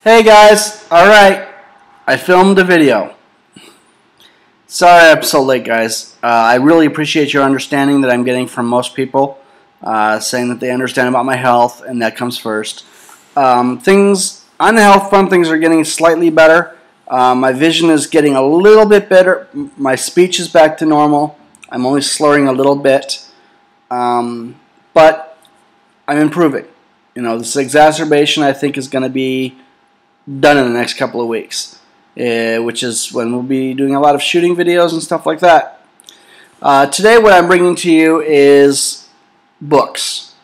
Hey guys, alright, I filmed a video. Sorry I'm so late, guys. I really appreciate your understanding that I'm getting from most people, saying that they understand about my health, and that comes first. Things on the health front, things are getting slightly better. My vision is getting a little bit better. My speech is back to normal. I'm only slurring a little bit, but I'm improving. You know, this exacerbation I think is going to be done in the next couple of weeks, which is when we'll be doing a lot of shooting videos and stuff like that. Today what I'm bringing to you is books.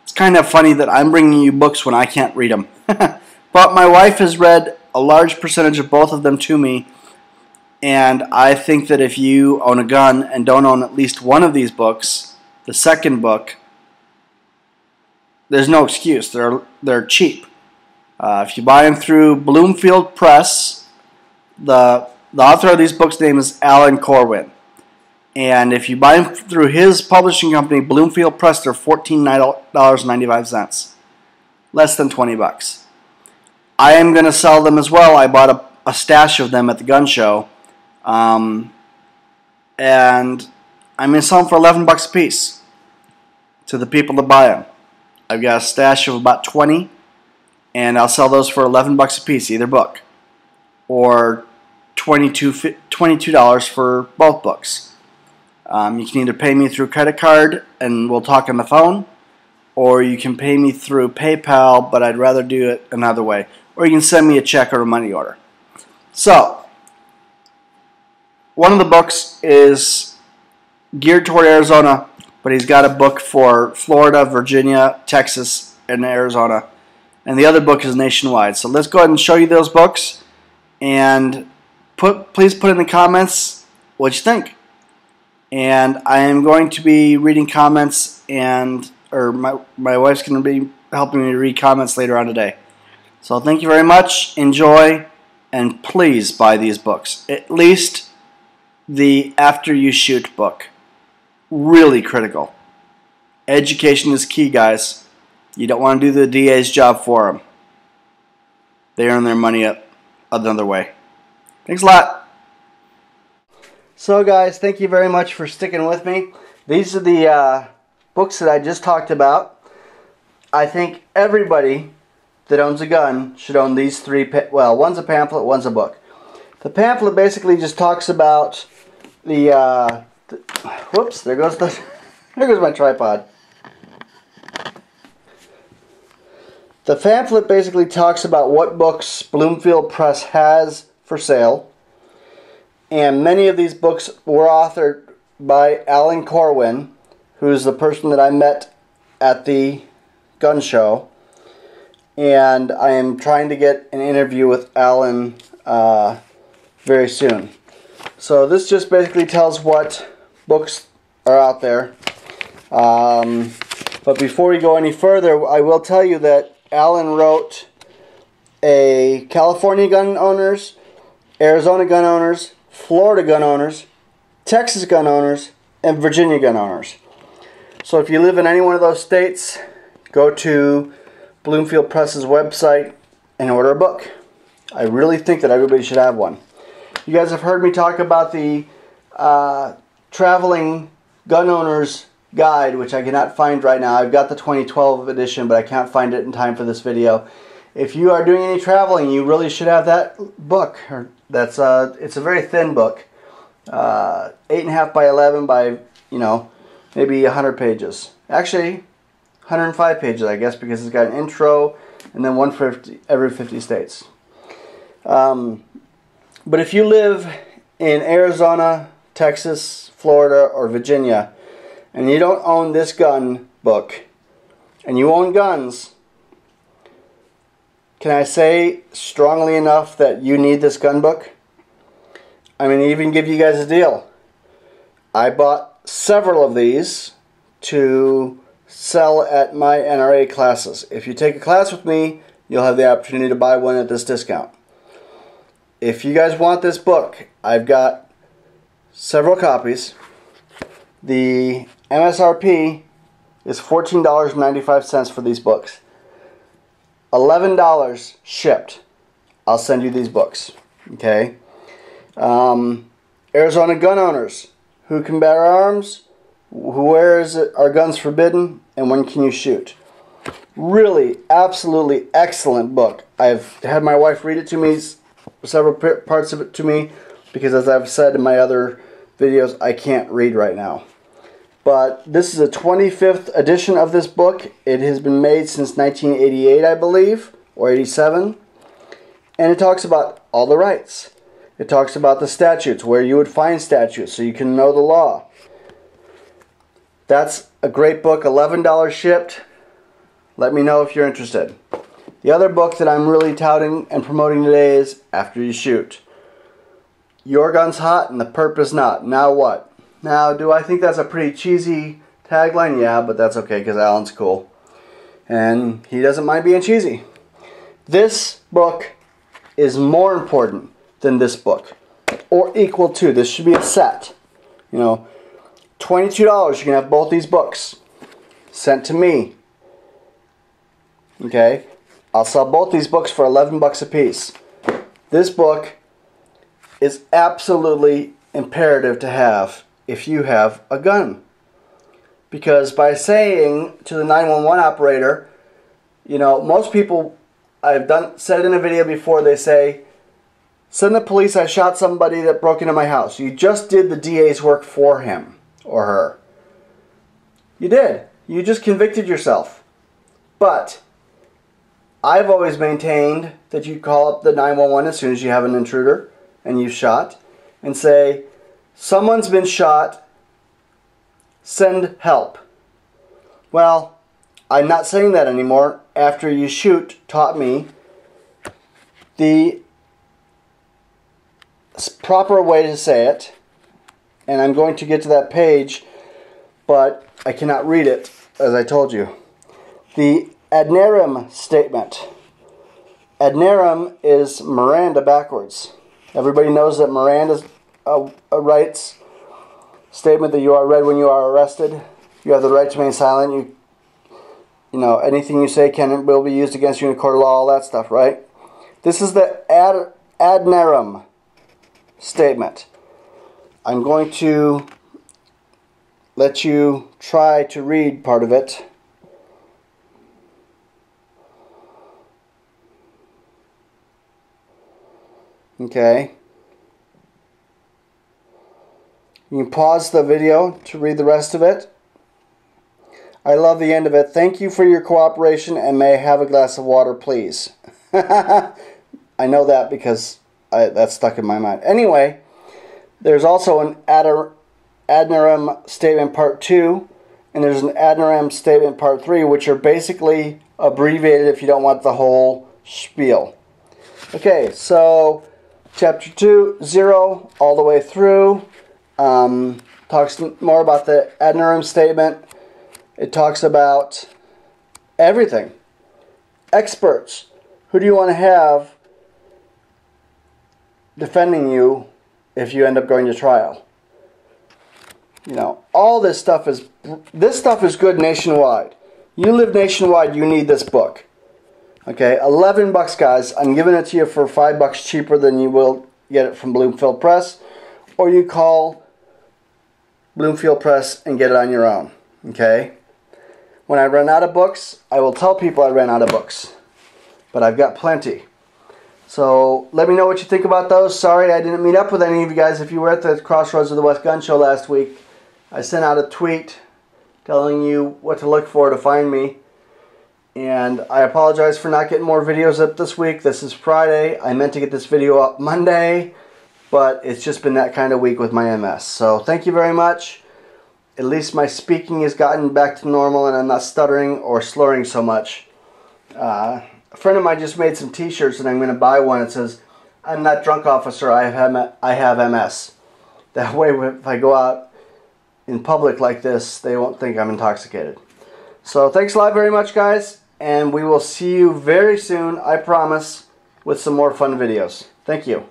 It's kind of funny that I'm bringing you books when I can't read them. But my wife has read a large percentage of both of them to me, and I think that if you own a gun and don't own at least one of these books, the second book, there's no excuse. They're cheap. If you buy them through Bloomfield Press, the author of these books' name is Alan Corwin. And if you buy them through his publishing company, Bloomfield Press, they're $14.95. Less than 20 bucks. I am going to sell them as well. I bought a stash of them at the gun show. And I'm going to sell them for 11 bucks a piece to the people that buy them. I've got a stash of about 20. And I'll sell those for 11 bucks a piece, either book, or $22 for both books. You can either pay me through credit card, and we'll talk on the phone, or you can pay me through PayPal, but I'd rather do it another way. Or you can send me a check or a money order. So, one of the books is geared toward Arizona, but he's got a book for Florida, Virginia, Texas, and Arizona. And the other book is nationwide. So let's go ahead and show you those books. And please put in the comments what you think. And I am going to be reading comments, or my wife's going to be helping me read comments later on today. So thank you very much. Enjoy. And please buy these books. At least the After You Shoot book. Really critical. Education is key, guys. You don't want to do the DA's job for them. They earn their money another way. Thanks a lot. So guys, thank you very much for sticking with me. These are the books that I just talked about. I think everybody that owns a gun should own these three. Well, one's a pamphlet, one's a book. The pamphlet basically just talks about the whoops, there goes my tripod. The pamphlet basically talks about what books Bloomfield Press has for sale, and many of these books were authored by Alan Corwin, who's the person that I met at the gun show, and I am trying to get an interview with Alan very soon. So this just basically tells what books are out there. But before we go any further, I will tell you that Alan wrote a California gun owners, Arizona gun owners, Florida gun owners, Texas gun owners, and Virginia gun owners. So if you live in any one of those states, go to Bloomfield Press's website and order a book. I really think that everybody should have one. You guys have heard me talk about the traveling gun owners guide, which I cannot find right now. I've got the 2012 edition, but I can't find it in time for this video. If you are doing any traveling, you really should have that book. It's a very thin book, 8.5 by 11 by maybe 100 pages. Actually, 105 pages, I guess, because it's got an intro and then one for every 50 states. But if you live in Arizona, Texas, Florida, or Virginia, and you don't own this gun book, and you own guns, can I say strongly enough that you need this gun book? I'm going to even give you guys a deal. I bought several of these to sell at my NRA classes. If you take a class with me, you'll have the opportunity to buy one at this discount. If you guys want this book, I've got several copies. The MSRP is $14.95 for these books. $11 shipped. I'll send you these books. Okay. Arizona gun owners. Who can bear arms? Where are guns forbidden? And when can you shoot? Really, absolutely excellent book. I've had my wife read it to me, several parts of it to me, because as I've said in my other videos, I can't read right now. But this is a 25th edition of this book. It has been made since 1988, I believe, or 87. And it talks about all the rights. It talks about the statutes, where you would find statutes, so you can know the law. That's a great book, $11 shipped. Let me know if you're interested. The other book that I'm really touting and promoting today is After You Shoot. Your gun's hot and the perp is not. Now what? Now, do I think that's a pretty cheesy tagline? Yeah, but that's okay because Alan's cool. And he doesn't mind being cheesy. This book is more important than this book. Or equal to. This should be a set. You know, $22, you can have both these books. Sent to me. Okay, I'll sell both these books for 11 bucks a piece. This book is absolutely imperative to have if you have a gun. Because by saying to the 911 operator, you know, most people, said it in a video before, they say, send the police, I shot somebody that broke into my house. You just did the DA's work for him or her. You did. You just convicted yourself. But I've always maintained that you call up the 911 as soon as you have an intruder and you've shot and say, someone's been shot, send help. Well, I'm not saying that anymore. After You Shoot taught me the proper way to say it, and I'm going to get to that page, but I cannot read it, as I told you. The ad narem statement. Ad narem is Miranda backwards. Everybody knows that Miranda's a rights statement that you are read when you are arrested. You have the right to remain silent. You know, anything you say will be used against you in a court of law, all that stuff, right? This is the ad narem statement. I'm going to let you try to read part of it. Okay. You can pause the video to read the rest of it. I love the end of it. Thank you for your cooperation and may I have a glass of water, please. I know that because that's stuck in my mind. Anyway, there's also an ad narem statement part 2 and there's an ad narem statement part 3, which are basically abbreviated if you don't want the whole spiel. Okay, so Chapter 2, 0, all the way through, talks more about the ad narem statement. It talks about everything. Experts. Who do you want to have defending you if you end up going to trial? You know, all this stuff is good nationwide. You live nationwide, you need this book. Okay, 11 bucks, guys. I'm giving it to you for $5 cheaper than you will get it from Bloomfield Press, or you call Bloomfield Press and get it on your own. Okay. When I run out of books, I will tell people I ran out of books, but I've got plenty. So let me know what you think about those. Sorry I didn't meet up with any of you guys. If you were at the Crossroads of the West Gun Show last week, I sent out a tweet telling you what to look for to find me. And I apologize for not getting more videos up this week. This is Friday. I meant to get this video up Monday, but it's just been that kind of week with my MS. So thank you very much. At least my speaking has gotten back to normal and I'm not stuttering or slurring so much. A friend of mine just made some t-shirts and I'm going to buy one. It says, I'm not drunk, officer, I have MS. That way if I go out in public like this, they won't think I'm intoxicated. So thanks a lot very much, guys. And we will see you very soon, I promise, with some more fun videos. Thank you.